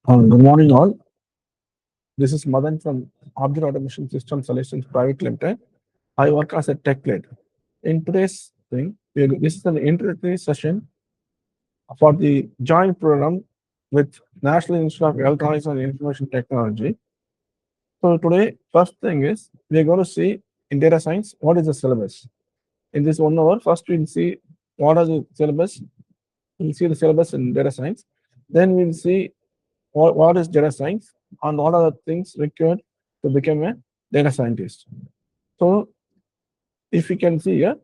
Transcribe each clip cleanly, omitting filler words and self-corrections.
Good morning, all. This is Madan from Object Automation System Solutions Private Limited. I work as a tech lead. In today's thing, this is an introductory session for the joint program with National Institute of Electronics and Information Technology. So today, first thing is we're going to see in data science what is the syllabus. In this 1 hour, first we'll see what are the syllabus. We'll see the syllabus in data science. Then we'll see what is data science and what are the things required to become a data scientist. So if you can see here,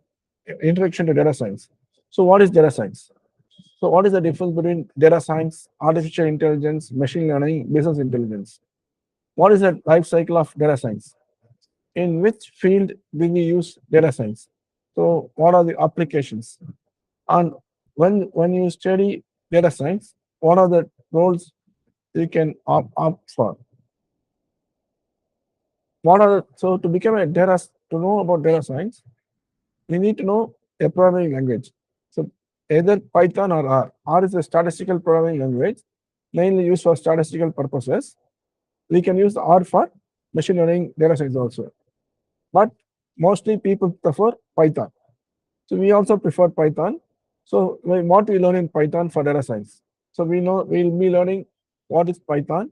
introduction to data science. So what is data science? So what is the difference between data science, artificial intelligence, machine learning, business intelligence? What is the life cycle of data science? In which field do we use data science? So what are the applications? And when you study data science, what are the roles you can opt for? So to become a to know about data science, we need to know a programming language. So either Python or R. R is a statistical programming language, mainly used for statistical purposes. We can use R for machine learning data science also. But mostly people prefer Python. So we also prefer Python. So what we learn in Python for data science? So we'll be learning what is Python,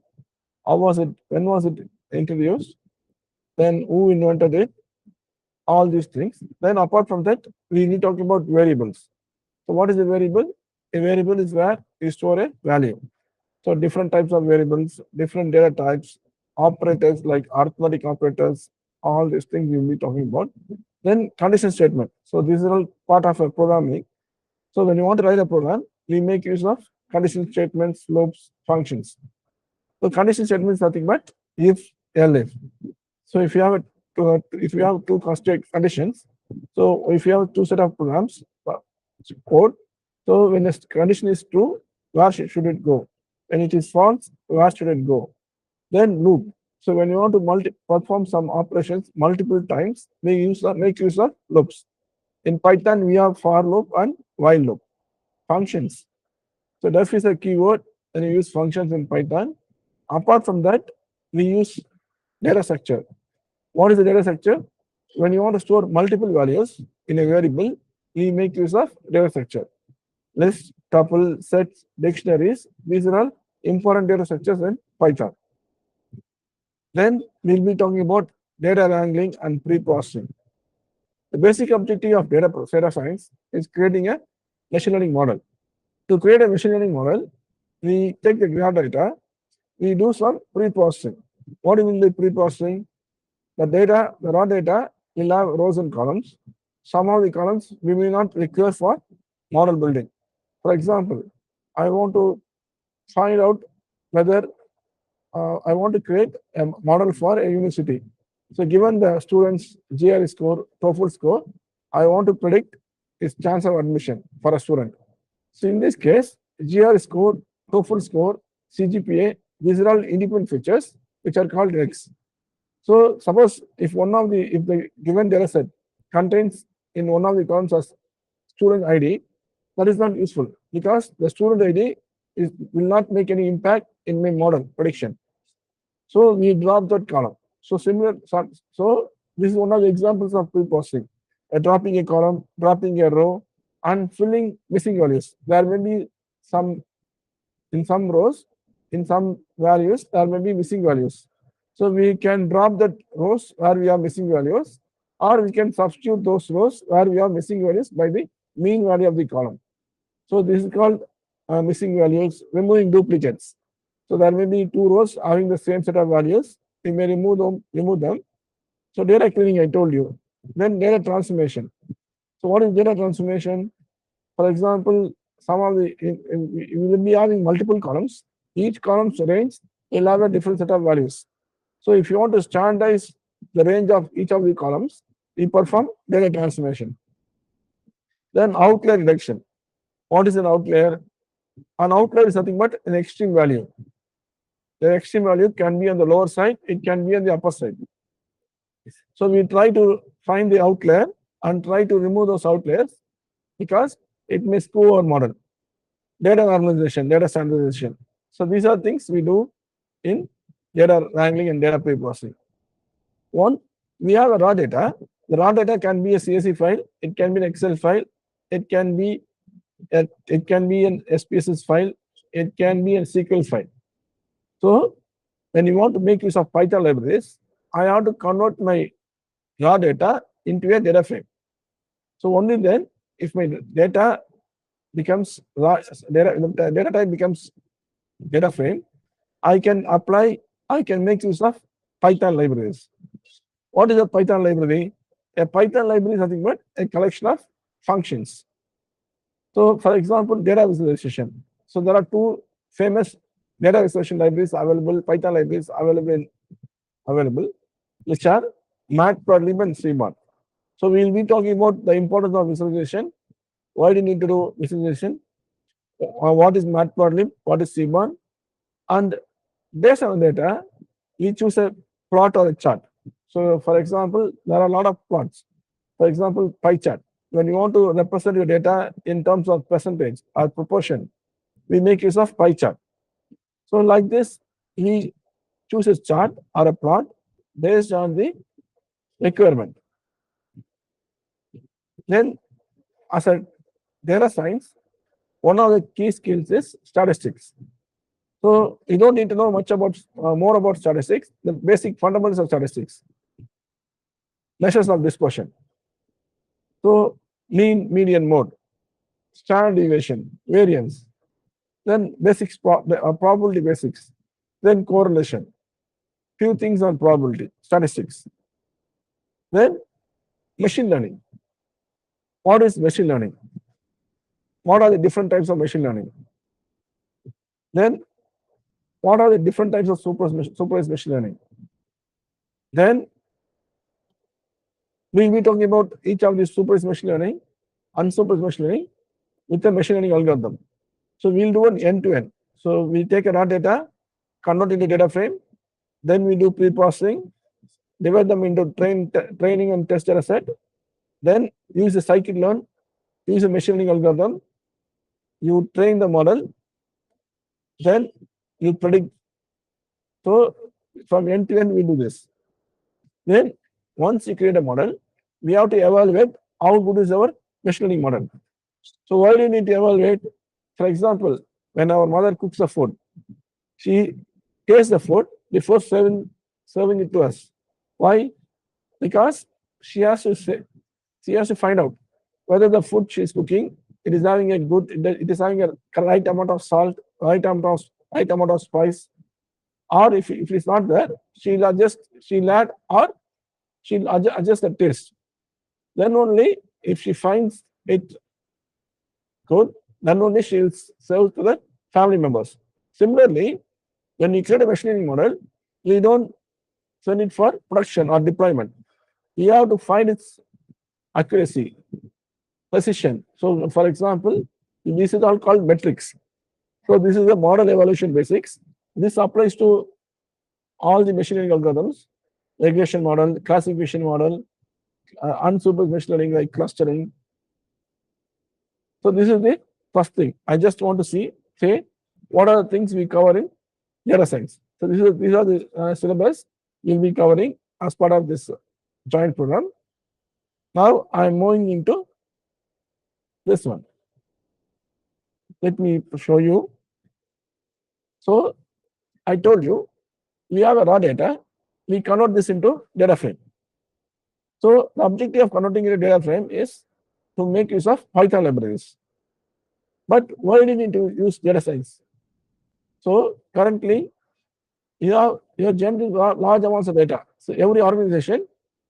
how was it, when was it introduced, then who invented it, all these things. Then apart from that, we need to talk about variables. So what is a variable? A variable is where you store a value. So different types of variables, different data types, operators like arithmetic operators, all these things we'll be talking about. Then condition statement. So this is all part of a programming. So when you want to write a program, we make use of condition statements, loops, functions. So condition statement is nothing but if, elif. So if you have two constraint conditions, so if you have two set of programs code, so when the condition is true, where should it go? When it is false, where should it go? Then loop. So when you want to perform some operations multiple times, make use of loops. In Python, we have for loop and while loop. Functions. So def is a keyword, and you use functions in Python. Apart from that, we use data structure. What is the data structure? When you want to store multiple values in a variable, we make use of data structure. List, tuple, sets, dictionaries, these are all important data structures in Python. Then we'll be talking about data wrangling and pre-processing. The basic objective of data science is creating a machine learning model. To create a machine learning model, we take the raw data, we do some pre-processing. What do you mean by pre-processing? The raw data will have rows and columns. Some of the columns we may not require for model building. For example, I want to find out whether I want to create a model for a university. So given the student's GRE score, TOEFL score, I want to predict his chance of admission for a student. So in this case, GRE score, TOEFL score, CGPA, these are all independent features which are called X. So suppose if the given data set contains in one of the columns as student ID, that is not useful because the student ID will not make any impact in my model prediction. So we drop that column. So this is one of the examples of pre-processing. Dropping a column, dropping a row, and filling missing values. There may be in some rows, in some values, there may be missing values. So we can drop that rows where we have missing values, or we can substitute those rows where we have missing values by the mean value of the column. So this is called missing values, removing duplicates. So there may be two rows having the same set of values. We may remove them. So data cleaning, I told you. Then data transformation. So what is data transformation? For example, we will be having multiple columns. Each column's range will have a different set of values. So if you want to standardize the range of each of the columns, we perform data transformation. Then outlier reduction. What is an outlier? An outlier is nothing but an extreme value. The extreme value can be on the lower side, it can be on the upper side. So we try to find the outlier and try to remove those outliers because it may screw our model. Data normalization, data standardization. So these are things we do in data wrangling and data pre-processing. One, we have a raw data. The raw data can be a CSV file, it can be an Excel file, it can be an SPSS file, it can be a SQL file. So when you want to make use of Python libraries, I have to convert my raw data into a data frame. So only then, if my data becomes data type becomes data frame, I can make use of Python libraries. What is a Python library? A Python library is nothing but a collection of functions. So for example, data visualization. So there are two famous data visualization libraries available, Python libraries available, which are Matplotlib and Seaborn. So we will be talking about the importance of visualization. Why do you need to do visualization? What is Matplotlib? What is Seaborn? And based on data, we choose a plot or a chart. So for example, there are a lot of plots. For example, pie chart. When you want to represent your data in terms of percentage or proportion, we make use of pie chart. So like this, he chooses chart or a plot based on the requirement. Then as a data science, one of the key skills is statistics. So you don't need to know much about more about statistics, the basic fundamentals of statistics. Measures of dispersion. So mean, median, mode, standard deviation, variance, then basics, probability basics, then correlation, few things on probability, statistics. Then machine learning. What is machine learning? What are the different types of machine learning? Then what are the different types of supervised machine learning? Then we'll be talking about each of these supervised machine learning, unsupervised machine learning with a machine learning algorithm. So we'll do an end-to-end. So we take a raw data, convert into data frame, then we do pre-processing, divide them into training and test data set, then use a scikit-learn, use a machine learning algorithm, you train the model, then you predict. So from end to end, we do this. Then once you create a model, we have to evaluate how good is our machine learning model. So why do you need to evaluate? For example, when our mother cooks the food, she tastes the food before serving it to us. Why? Because she has to find out whether the food she is cooking, it is having a right amount of salt, right amount of spice, or if it is not there, she'll adjust the taste. Then only if she finds it good, then only she will serve to the family members. Similarly, when we create a machine learning model, we don't send it for production or deployment. We have to find its accuracy, precision. So for example, this is all called metrics. So this is the model evaluation basics. This applies to all the machine learning algorithms, regression model, classification model, unsupervised machine learning like clustering. So this is the first thing. I just want to say what are the things we cover in data science. So these are the syllabus we'll be covering as part of this joint program. Now I'm moving into this one. Let me show you. So I told you we have a raw data, we convert this into data frame. So the objective of converting into data frame is to make use of Python libraries. But why do you need to use data science? So currently you're generating large amounts of data. So every organization,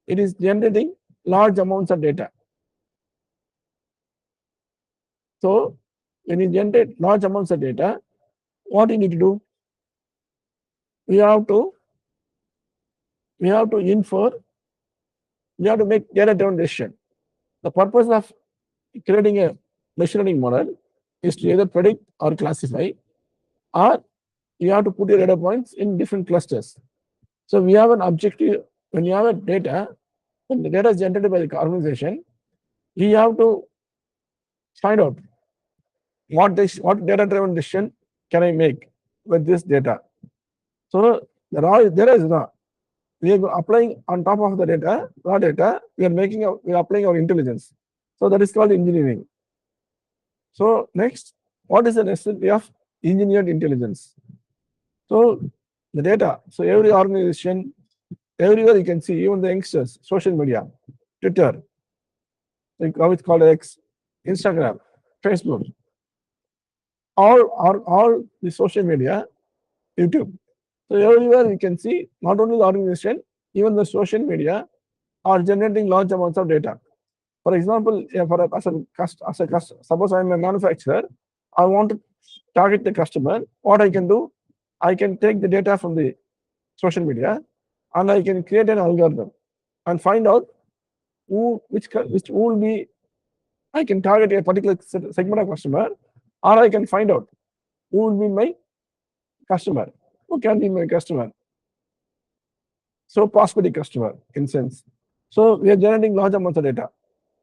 it is generating large amounts of data. So when you generate large amounts of data, what you need to do? We have to infer, we have to make data-driven decision. The purpose of creating a machine learning model is to either predict or classify, or you have to put your data points in different clusters. So we have an objective. When you have a data, when the data is generated by the organization, we have to find out what data-driven decision can I make with this data. So there is no. We are applying on top of the data, raw data, we are applying our intelligence. So that is called engineering. So next, what is the necessity of engineered intelligence? So the data, so every organization, everywhere you can see, even the youngsters, social media, Twitter, like how it's called X, Instagram, Facebook, all the social media, YouTube. So everywhere you can see, not only the organization, even the social media are generating large amounts of data. For example, suppose I am a manufacturer, I want to target the customer. What I can do, I can take the data from the social media and I can create an algorithm and find out which will be. I can target a particular segment of customer, or I can find out who will be my customer, who can be my customer. So prospective customer in sense. So we are generating large amounts of data.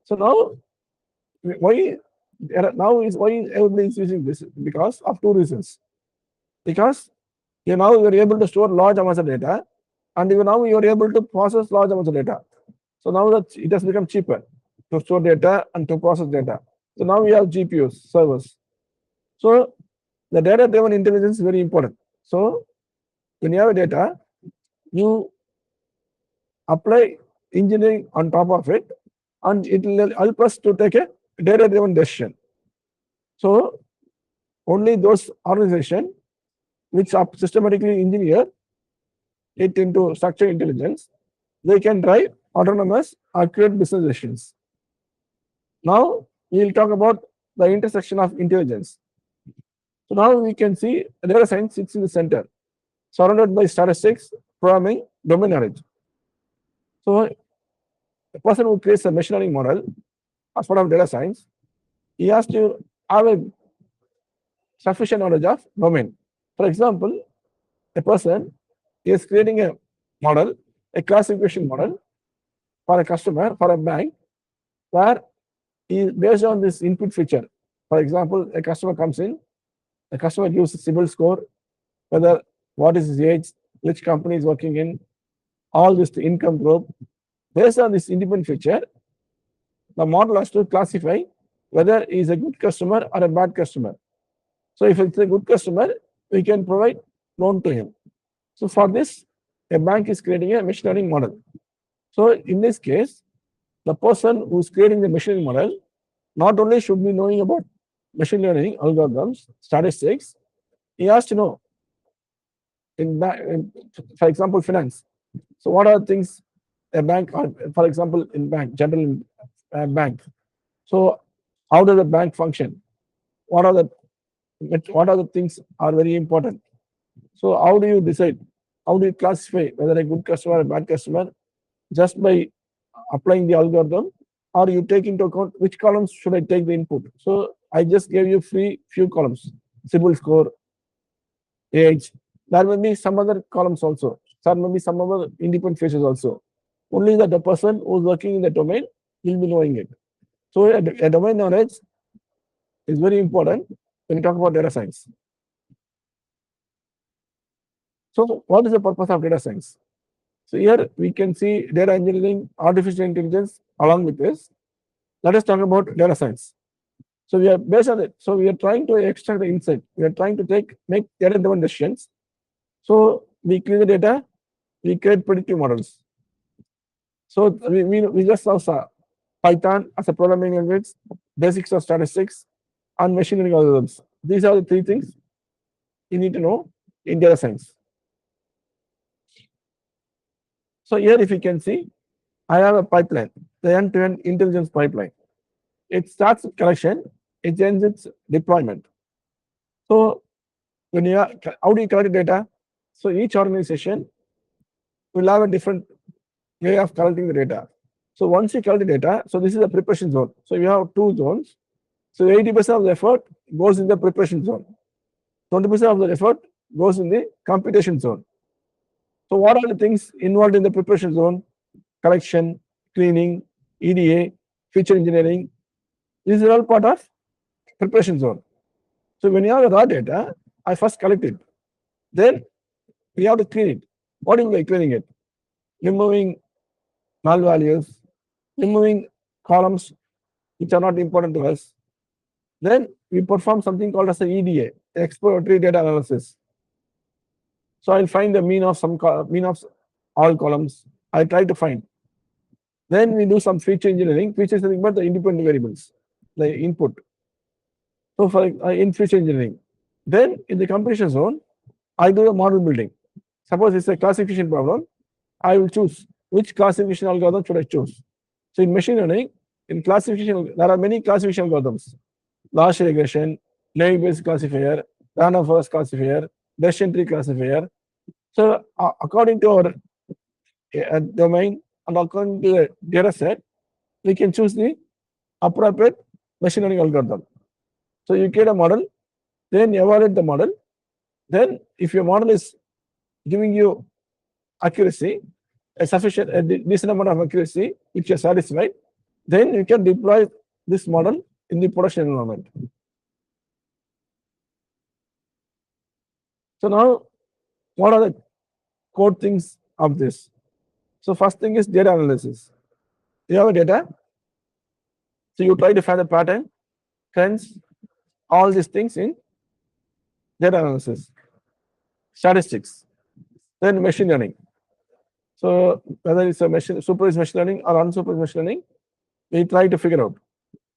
So now why everybody is using this? Because of two reasons. Because now you are able to store large amounts of data, and now you are able to process large amounts of data. So now that it has become cheaper to store data and to process data. So now we have GPUs, servers. So the data-driven intelligence is very important. So when you have a data, you apply engineering on top of it, and it will help us to take a data-driven decision. So only those organizations which are systematically engineer it into structured intelligence, they can drive autonomous or create business decisions. Now we will talk about the intersection of intelligence. So now we can see data science sits in the center, surrounded by statistics, programming, domain knowledge. So the person who creates a machine learning model as part of data science, he has to have a sufficient knowledge of domain. For example, a person is creating a model, a classification model for a customer, for a bank, where he based on this input feature. For example, a customer comes in, the customer gives a CIBIL score, whether what is his age, which company is working in, all this income group. Based on this independent feature, the model has to classify whether he is a good customer or a bad customer. So if it's a good customer, we can provide loan to him. So for this, a bank is creating a machine learning model. So in this case, the person who is creating the machine learning model not only should be knowing about machine learning algorithms, statistics, he has to know for example, finance. So what are things a bank, or for example, in bank, general bank. So how does the bank function? What are the things are very important? So how do you decide? How do you classify whether a good customer or a bad customer? Just by applying the algorithm, or you take into account which columns should I take the input? So I just gave you few columns: CIBIL score, age. There may be some other columns also. There may be some other independent features also. Only that the person who is working in the domain will be knowing it. So a domain knowledge is very important when you talk about data science. So what is the purpose of data science? So here we can see data engineering, artificial intelligence along with this. Let us talk about data science. So we are based on it. So we are trying to extract the insight. We are trying to make data-driven decisions. So we clean the data, we create predictive models. So we just saw Python as a programming language, basics of statistics, and machine learning algorithms. These are the three things you need to know in data science. So here, if you can see, I have a pipeline, the end-to-end intelligence pipeline. It starts with collection, it ends its deployment. So when how do you collect data? So each organization will have a different way of collecting the data. So once you collect the data, so this is the preparation zone. So you have two zones. So 80% of the effort goes in the preparation zone. 20% of the effort goes in the computation zone. So what are the things involved in the preparation zone? Collection, cleaning, EDA, feature engineering. These are all part of preparation zone. So when you have a raw data, I first collect it. Then we have to clean it. What do you mean by cleaning it? Removing null values, removing columns which are not important to us. Then we perform something called as an EDA, exploratory data analysis. So I'll find the mean of mean of all columns. I try to find. Then we do some feature engineering. Feature engineering, but the independent variables, the input. So for in feature engineering, then in the completion zone, I do a model building. Suppose it's a classification problem, I will choose which classification algorithm should I choose. So in machine learning, in classification, there are many classification algorithms: Loss regression, naive-based classifier, random forest classifier, decision tree classifier. So according to our domain and according to the data set, we can choose the appropriate machine learning algorithm. So you create a model, then evaluate the model. Then if your model is giving you accuracy, a decent amount of accuracy, which you're satisfied, then you can deploy this model in the production environment. So now, what are the core things of this? So first thing is data analysis. You have a data, so you try to find a pattern, trends, all these things in data analysis, statistics, then machine learning. So whether it's a supervised machine learning or unsupervised machine learning, we try to figure out.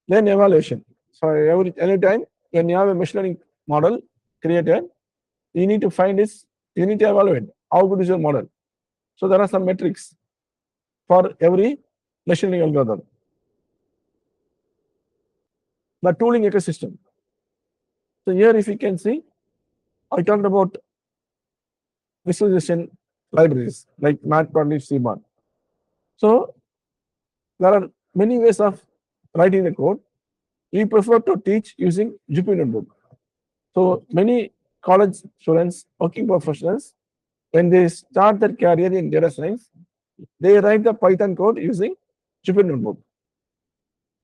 Then evaluation. So every time when you have a machine learning model created, you need to find this, you need to evaluate how good is your model. So there are some metrics for every machine learning algorithm. The tooling ecosystem. So here if you can see, I talked about visualization libraries like Matplotlib, Seaborn. So there are many ways of writing the code. We prefer to teach using Jupyter Notebook. So many college students, working professionals, when they start their career in data science, they write the Python code using Jupyter Notebook.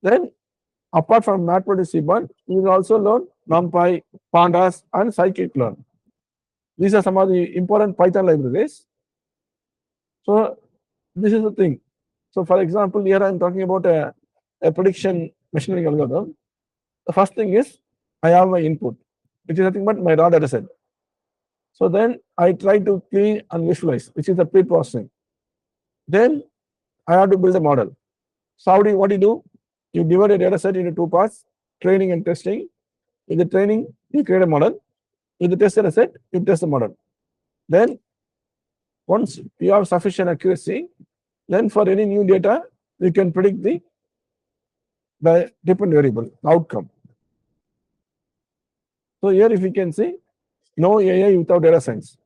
Then apart from Matplotlib, Seaborn, you will also learn NumPy, Pandas, and scikit-learn. These are some of the important Python libraries. So this is the thing. So for example, here I'm talking about a prediction machine learning algorithm. The first thing is I have my input, which is nothing but my raw data set. So then I try to clean and visualize, which is the pre-processing. Then I have to build a model. So what do you do? You divide a data set into two parts, training and testing. In the training, you create a model. With the test data set, you test the model. Then once you have sufficient accuracy, then for any new data, you can predict the dependent variable outcome. So here if you can see, no AI without data science.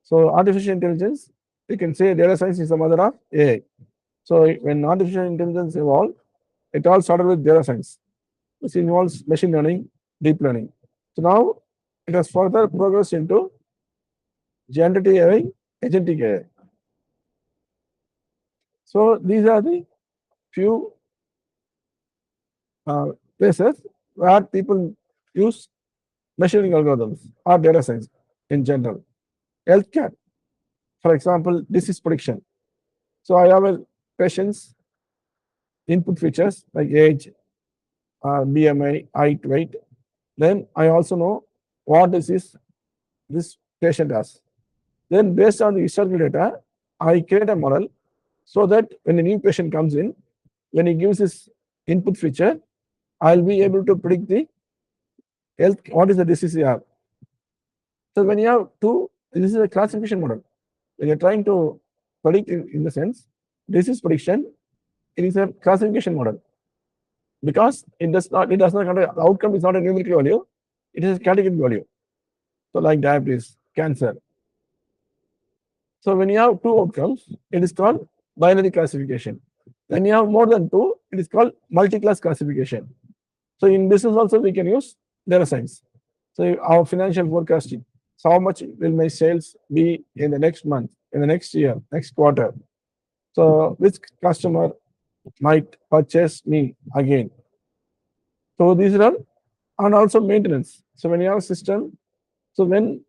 So artificial intelligence, you can say data science is the mother of AI. So when artificial intelligence evolved, it all started with data science, which involves machine learning, deep learning. So now it has further progressed into generative AI, agentic AI. So these are the few places where people use machine learning algorithms or data science in general. Healthcare, for example, disease prediction. So I have a patient's input features like age, BMI, height, weight. Then I also know what disease this patient has. Then based on the historical data, I create a model so that when a new patient comes in, when he gives his input feature, I'll be able to predict the health, what is the disease you have. So when you have this is a classification model. When you're trying to predict in the sense, disease prediction, it is a classification model. Because it does not the outcome is not a numerical value, it is a categorical value. So like diabetes, cancer. So when you have two outcomes, it is called binary classification. When you have more than two, it is called multi-class classification. So in business also we can use data science. So our financial forecasting. So how much will my sales be in the next month, in the next year, next quarter? So which customer might purchase me again. So these are all, and also maintenance. So when you have a system, so when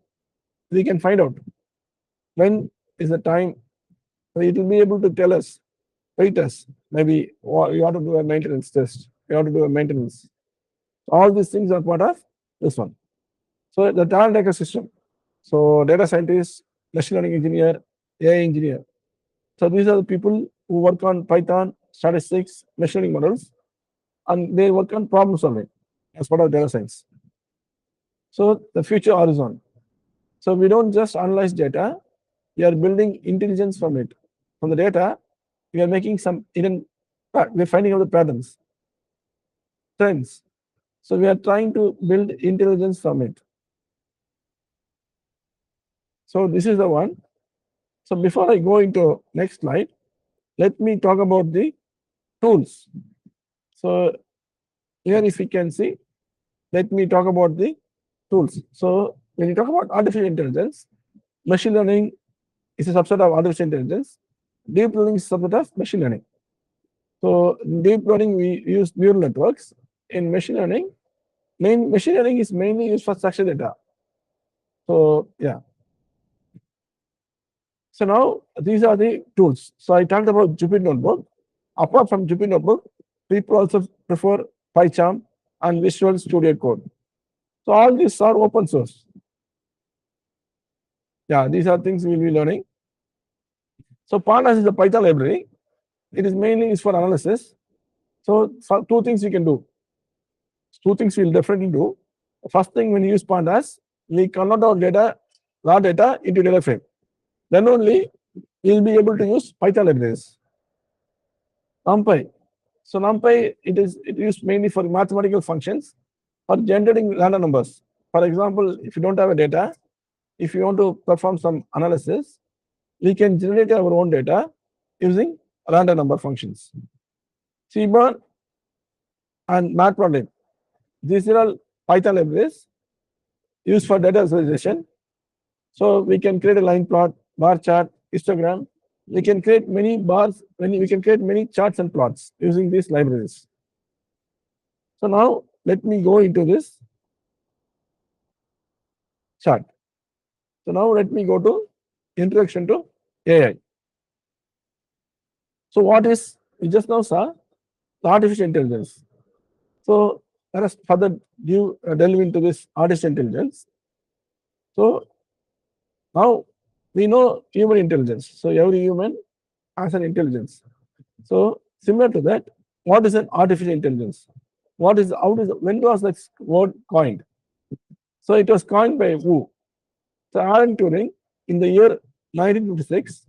we can find out when is the time, so it will be able to tell us, rate us, maybe you have to do a maintenance test, you have to do a maintenance. All these things are part of this one. So the talent ecosystem. So data scientist, machine learning engineer, AI engineer. So these are the people who work on Python, statistics, machine learning models, and they work on problem solving as part of data science. So the future horizon. So we don't just analyze data, we are building intelligence from it. From the data, we are making some hidden, we're finding out the patterns, trends. So we are trying to build intelligence from it. So this is the one. So before I go into next slide, let me talk about the tools. So here, if you can see, let me talk about the tools. So when you talk about artificial intelligence, machine learning is a subset of artificial intelligence. Deep learning is a subset of machine learning. So in deep learning, we use neural networks. In machine learning, machine learning is mainly used for structured data. So yeah. So now these are the tools. So I talked about Jupyter Notebook. Apart from Jupyter Notebook, people also prefer PyCharm and Visual Studio Code. So all these are open source. Yeah, these are things we will be learning. So Pandas is a Python library. It is mainly used for analysis. So two things you can do. Two things we'll definitely do. First thing, when you use Pandas, we convert our data, raw data into data frame. Then only you'll be able to use Python libraries. NumPy. So NumPy, it is used mainly for mathematical functions or generating random numbers. For example, if you don't have a data, if you want to perform some analysis, we can generate our own data using random number functions. Seaborn and Matplotlib. These are all Python libraries used for data visualization. So we can create a line plot, bar chart, histogram. We can create many bars, we can create many charts and plots using these libraries. So now let me go into this chart. So now let me go to introduction to AI. So what is, we just now saw the artificial intelligence. So let us further delve into this artificial intelligence. So now we know human intelligence. So every human has an intelligence. So similar to that, what is an artificial intelligence? When was that word coined? So it was coined by who? So Alan Turing in the year 1956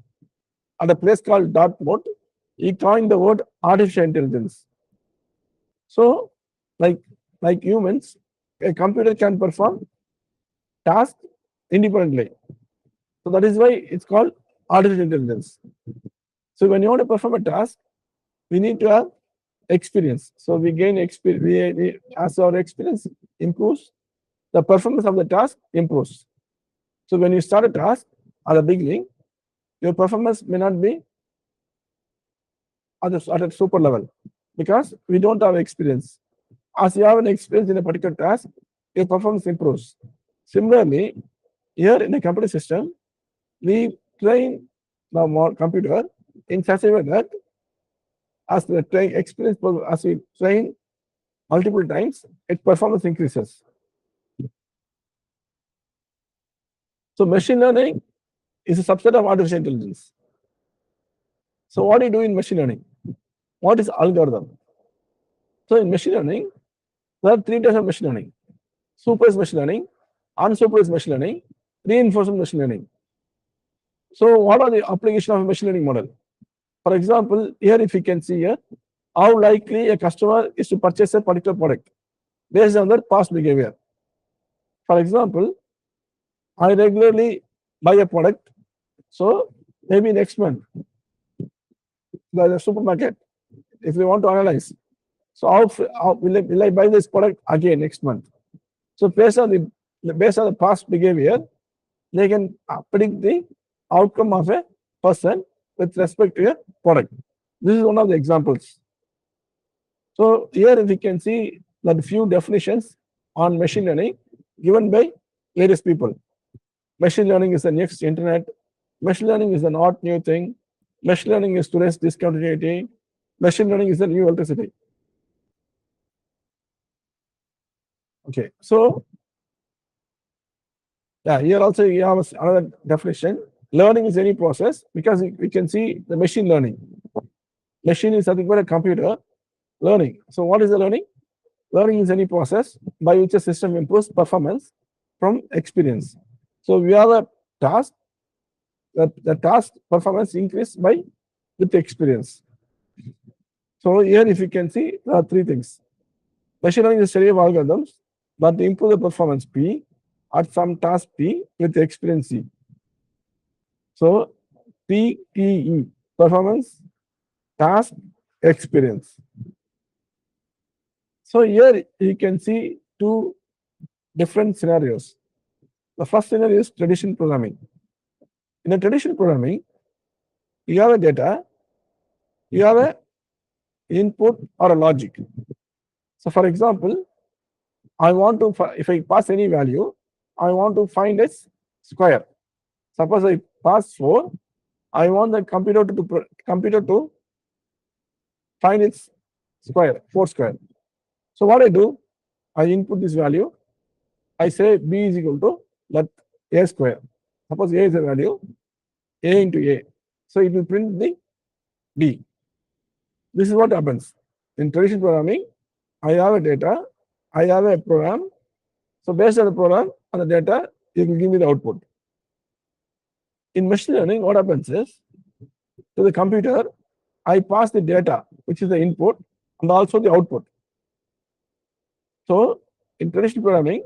at a place called Dartmouth, he coined the word artificial intelligence. So like humans, a computer can perform tasks independently. So that is why it's called artificial intelligence. So when you want to perform a task, we need to have experience. So we gain experience. As our experience improves, the performance of the task improves. So when you start a task at the beginning, your performance may not be at a super level because we don't have experience. As you have an experience in a particular task, your performance improves. Similarly, here in a computer system, we train the computer in such a way that as the experience, as we train multiple times, its performance increases. So machine learning is a subset of artificial intelligence. So what do you do in machine learning? What is algorithm? So in machine learning, there are three types of machine learning: supervised machine learning, unsupervised machine learning, reinforcement machine learning. So what are the application of a machine learning model? For example, here if you can see here, how likely a customer is to purchase a particular product based on their past behavior. For example, I regularly buy a product, so maybe next month, the supermarket, if they want to analyze, so how will I buy this product again next month? So based on the past behavior, they can predict the outcome of a person with respect to a product. This is one of the examples. So here we can see that few definitions on machine learning given by various people. Machine learning is the next internet. Machine learning is a not new thing. Machine learning is today's discontinuity. Machine learning is the new electricity. Okay, so yeah, here also you have another definition. Learning is any process because we can see the machine learning. Machine is nothing but a computer learning. So what is the learning? Learning is any process by which a system improves performance from experience. So we have a task, the task performance increase by with experience. So here if you can see there are three things. Machine learning is a study of algorithms that improve the performance P at some task P with experience C. So PTE, performance, task, experience. So here you can see two different scenarios. The first scenario is traditional programming. In a traditional programming, you have a data, you have a input or a logic. So for example, I want to, if I pass any value, I want to find its square. Suppose I pass 4, I want the computer to find its square, 4 square. So what I do, I input this value, I say b is equal to let a square. Suppose a is a value, a into a. So it will print the b. This is what happens. In traditional programming, I have a data, I have a program. So based on the program and the data, it will give me the output. In machine learning, what happens is, to the computer, I pass the data, which is the input, and also the output. So in traditional programming,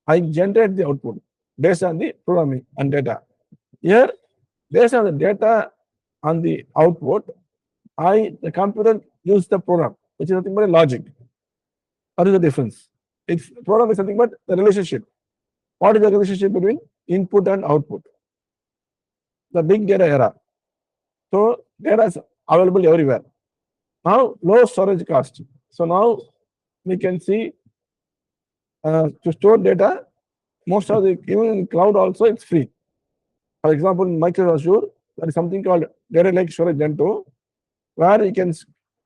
I generate the output based on the programming and data. Here, based on the data and the output, the computer uses the program, which is nothing but a logic. What is the difference? Its program is nothing but the relationship. What is the relationship between input and output? The big data era. So data is available everywhere. Now low storage cost. So now we can see to store data, most of the even in cloud also it's free. For example, in Microsoft Azure, there is something called Data Lake Storage Gen 2, where you can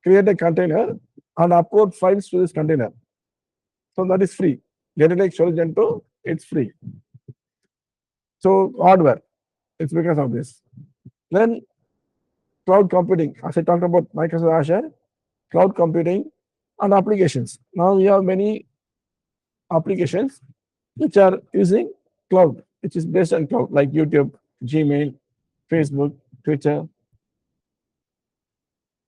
create a container and upload files to this container. So that is free. Data Lake Storage Gen 2, it's free. So hardware, it's because of this. Then cloud computing, as I talked about Microsoft Azure, cloud computing and applications. Now we have many applications which are using cloud, which is based on cloud, like YouTube, Gmail, Facebook, Twitter.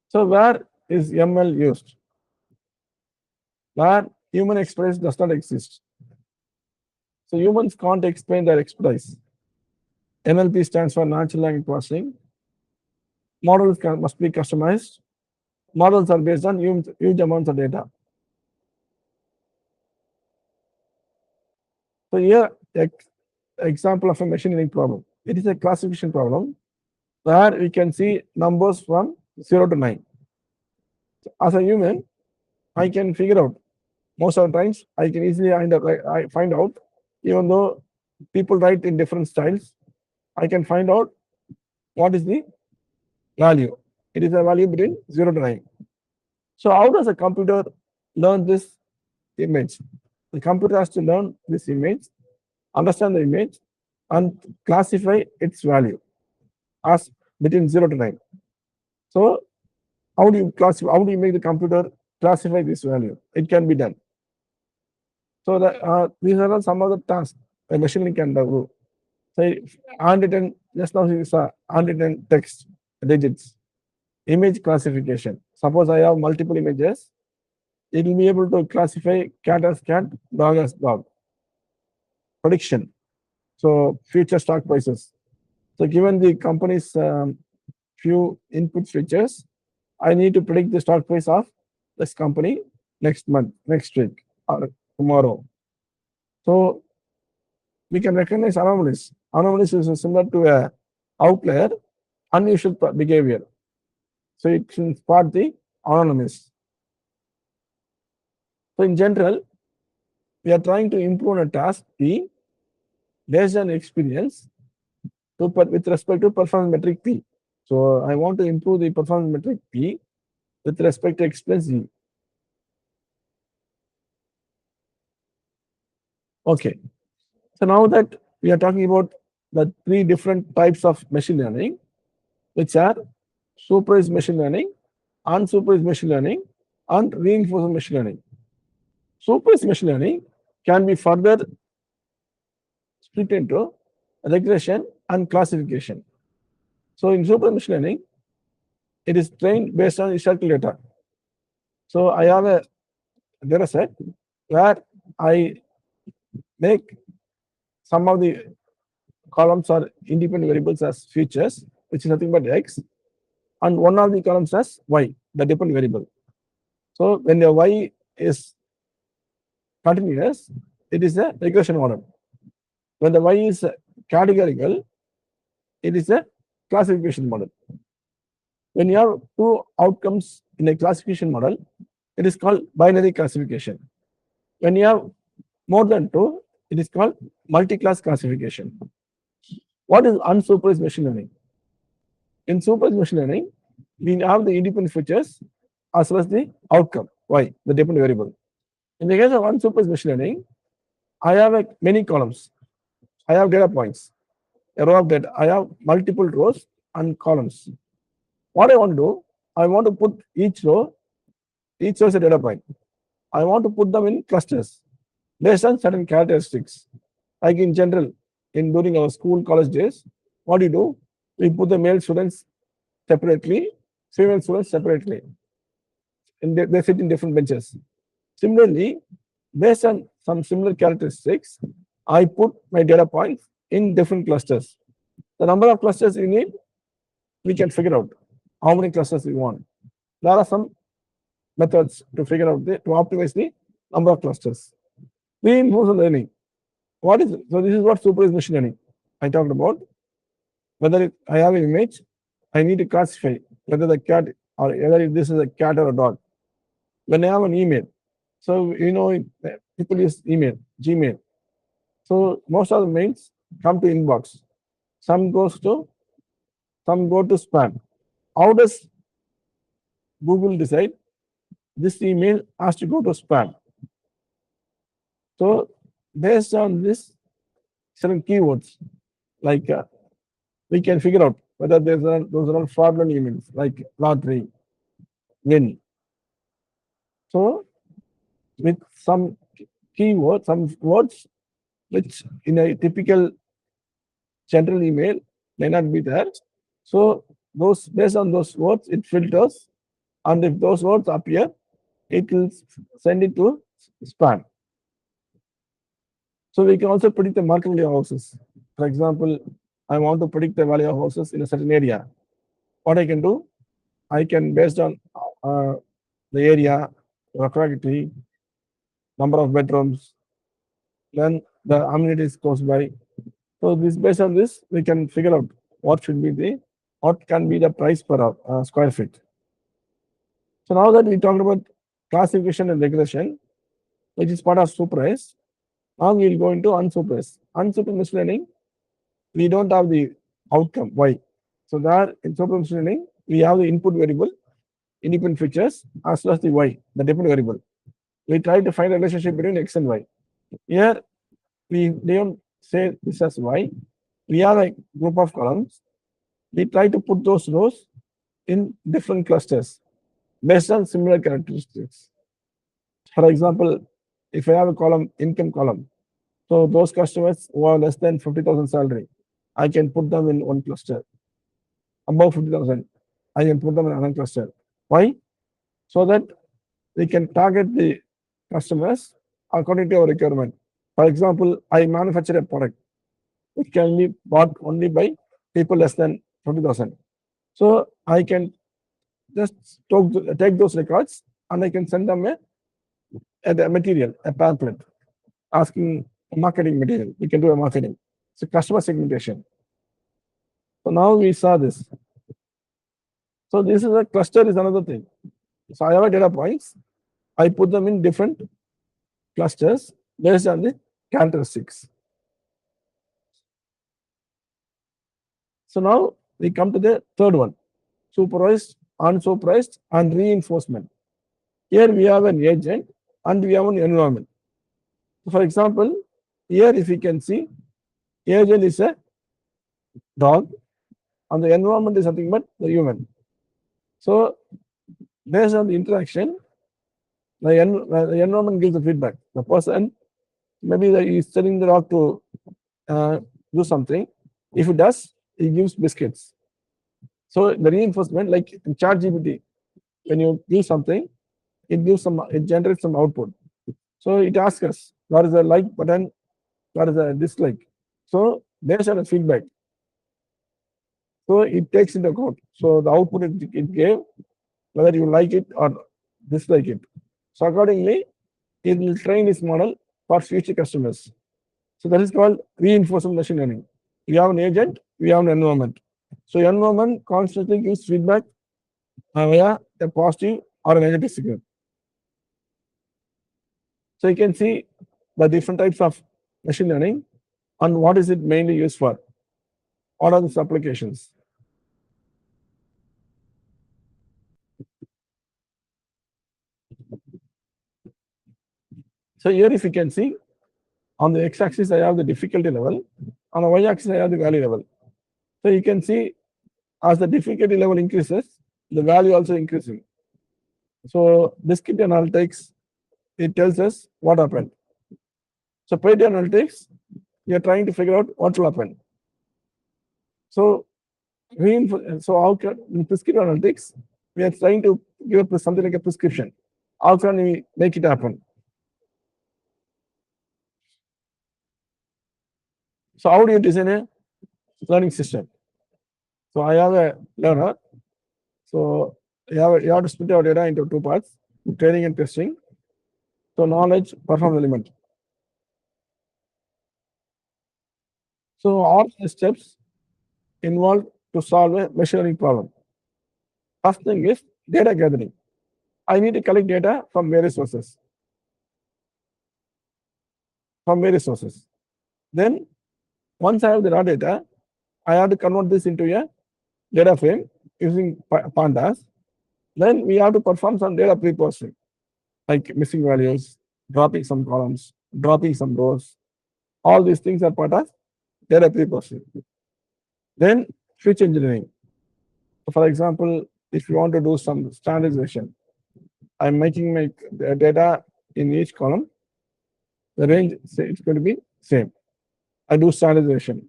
So where is ML used? Where human expertise does not exist. So humans can't explain their expertise. NLP stands for natural language processing. Models must be customized. Models are based on huge amounts of data. So here, example of a machine learning problem. It is a classification problem where we can see numbers from 0 to 9. So as a human, I can figure out. Most of the times, I can easily find out, even though people write in different styles, I can find out what is the value. It is a value between 0 to 9. So how does a computer learn this image? The computer has to learn this image, understand the image, and classify its value as between 0 to 9. So how do you classify? How do you make the computer classify this value? It can be done. So these are some of the tasks a machine learning can do. Say handwritten, just now you saw handwritten text digits. Image classification. Suppose I have multiple images, it will be able to classify cat as cat, dog as dog. Prediction. So future stock prices. So given the company's few input features, I need to predict the stock price of this company next month, next week, or tomorrow. So we can recognize anomalies. Anomalies is similar to a outlier, unusual behavior. So it can spot the anonymous. So in general, we are trying to improve a task P based on experience with respect to performance metric P. So I want to improve the performance metric P with respect to experience E. Okay. So now that we are talking about the three different types of machine learning, which are supervised machine learning, unsupervised machine learning, and reinforcement machine learning. Supervised machine learning can be further split into regression and classification. So in supervised machine learning, it is trained based on historical data. So I have a data set where I make some of the columns are independent variables as features, which is nothing but x, and one of the columns as y, the dependent variable. So when the y is continuous, it is a regression model. When the y is categorical, it is a classification model. When you have two outcomes in a classification model, it is called binary classification. When you have more than two, it is called multi-class classification. What is unsupervised machine learning? In supervised machine learning, we have the independent features as well as the outcome, y, the dependent variable. In the case of unsupervised machine learning, I have many columns. I have data points, a row of data. I have multiple rows and columns. What I want to do, I want to put each row is a data point. I want to put them in clusters based on certain characteristics. Like in general, during our school, college days, what do? We put the male students separately, female students separately. And they sit in different benches. Similarly, based on some similar characteristics, I put my data points in different clusters. The number of clusters you need, we can figure out how many clusters we want. There are some methods to figure out to optimize the number of clusters. Reinforcement learning. What is it? So this is what supervised machine learning I talked about. Whether I have an image, I need to classify whether the cat or whether this is a cat or a dog. When I have an email, so people use email, Gmail. So most of the mails come to inbox. Some go to spam. How does Google decide this email has to go to spam? So based on this certain keywords, like we can figure out whether those are fraudulent emails like lottery, win. So with some keywords, some words which in a typical general email may not be there. So those based on those words, it filters, and if those words appear, it will send it to spam. So we can also predict the market value of houses. For example, I want to predict the value of houses in a certain area. What I can do, I can based on the area, locality, number of bedrooms, then the amenities close by. So this based on this, we can figure out what can be the price per square feet. So now that we talked about classification and regression, which is part of supervised, now we will go into unsupervised. Unsupervised machine learning, we don't have the outcome y. So there in supervised machine learning, we have the input variable, independent features, as well as the y, the dependent variable. We try to find a relationship between x and y. Here we don't say this as y. We have a group of columns. We try to put those rows in different clusters based on similar characteristics. For example, if I have a column, income column, so those customers who are less than 50,000 salary, I can put them in one cluster. Above 50,000, I can put them in another cluster. Why? So that we can target the customers according to our requirement. For example, I manufacture a product which can be bought only by people less than 20,000. So I can just take those records and I can send them a material, a pamphlet, asking marketing material. We can do a marketing. So customer segmentation. So now we saw this. So this is a cluster is another thing. So I have a data points. I put them in different clusters based on the characteristics. So now we come to the third one, supervised, unsupervised, and reinforcement. Here we have an agent and we have an environment. For example, here if you can see, agent is a dog and the environment is nothing but the human. So based on the interaction, the environment gives the feedback. The person, maybe he is telling the dog to do something. If it does, he gives biscuits. So the reinforcement, like in ChatGPT, when you give something, it generates some output. So it asks us, what is the like button, what is the dislike. So based on the feedback, so it takes into account. So the output it gave, whether you like it or dislike it. So accordingly, it will train this model for future customers. So that is called reinforcement machine learning. We have an agent, we have an environment. So environment constantly gives feedback via a positive or a negative signal. So you can see the different types of machine learning and what is it mainly used for. What are these applications? So here if you can see, on the x-axis I have the difficulty level, on the y-axis I have the value level. So you can see as the difficulty level increases, the value also increasing. So discrete analytics, it tells us what happened. So predictive analytics, we are trying to figure out what will happen. So how can in prescriptive analytics, we are trying to give something like a prescription. How can we make it happen? So how do you design a learning system? So I have a learner. So you have to split our data into two parts, training and testing. So knowledge, performance element. So all the steps involved to solve a machine learning problem. First thing is data gathering. I need to collect data from various sources. Then once I have the raw data, I have to convert this into a data frame using pandas. Then we have to perform some data pre-processing, like missing values, dropping some columns, dropping some rows. All these things are part of data pre-processing. Then feature engineering. So for example, if you want to do some standardization, I'm making my data in each column. The range it's going to be same. I do standardization.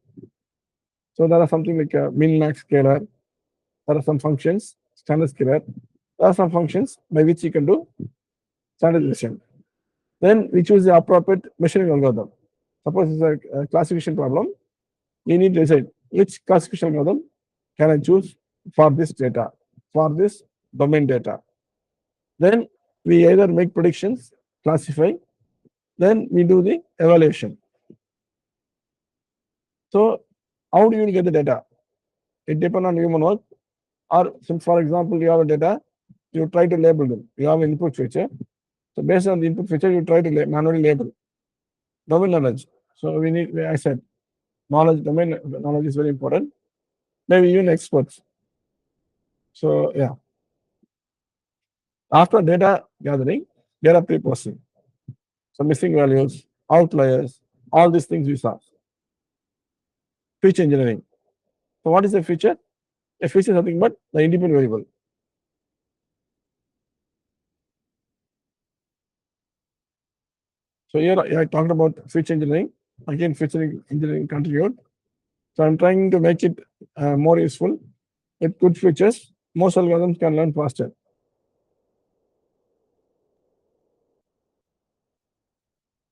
So there are something like a min max scalar. There are some functions, standard scalar. There are some functions by which you can do standardization. Then we choose the appropriate measuring algorithm. Suppose it's a classification problem. You need to decide which classification algorithm can I choose for this data, for this domain data. Then we either make predictions, classify, then we do the evaluation. So how do you get the data? It depends on human work. Or for example, you have a data, you try to label them. You have an input feature. So based on the input feature, you try to manually label. Domain knowledge. So we need, I said, domain knowledge is very important. Maybe even experts. So yeah. After data gathering, data pre-processing. So missing values, outliers, all these things we saw. Feature engineering. So what is a feature? A feature is nothing but the independent variable. So here I talked about feature engineering. Again, feature engineering continued. So I'm trying to make it more useful. With good features, most algorithms can learn faster.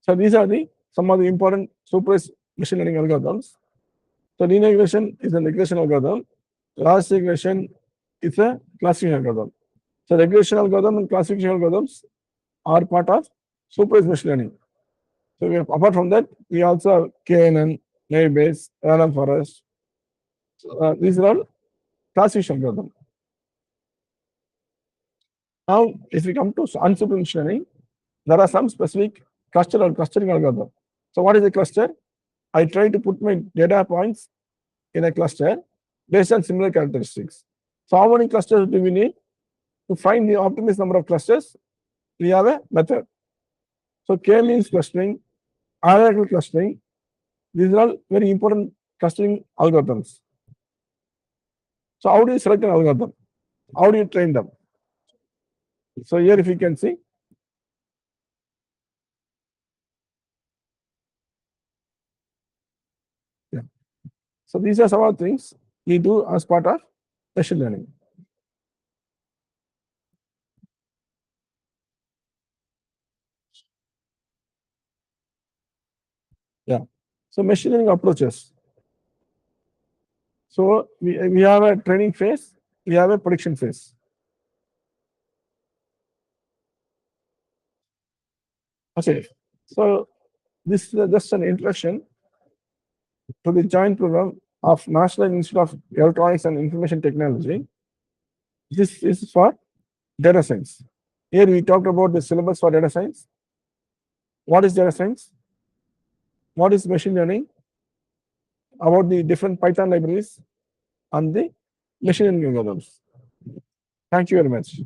So these are some of the important supervised machine learning algorithms. So linear regression is a regression algorithm. Logistic regression is a classification algorithm. So regression algorithm and classification algorithms are part of supervised machine learning. So apart from that, we also have KNN, Naive Bayes, random forest. These are all classification algorithms. Now, if we come to unsupervised learning, there are some specific cluster or clustering algorithm. So what is a cluster? I try to put my data points in a cluster based on similar characteristics. So how many clusters do we need? To find the optimist number of clusters, we have a method. So K-means clustering, hierarchical clustering, these are all very important clustering algorithms. So how do you select an algorithm? How do you train them? So here if you can see, yeah. So these are some of the things we do as part of machine learning. Yeah. So machine learning approaches. So we have a training phase, we have a prediction phase. Okay. So this is just an introduction to the joint program of National Institute of Electronics and Information Technology. This is for data science. Here we talked about the syllabus for data science. What is data science? What is machine learning? About the different Python libraries and the machine learning algorithms. Thank you very much.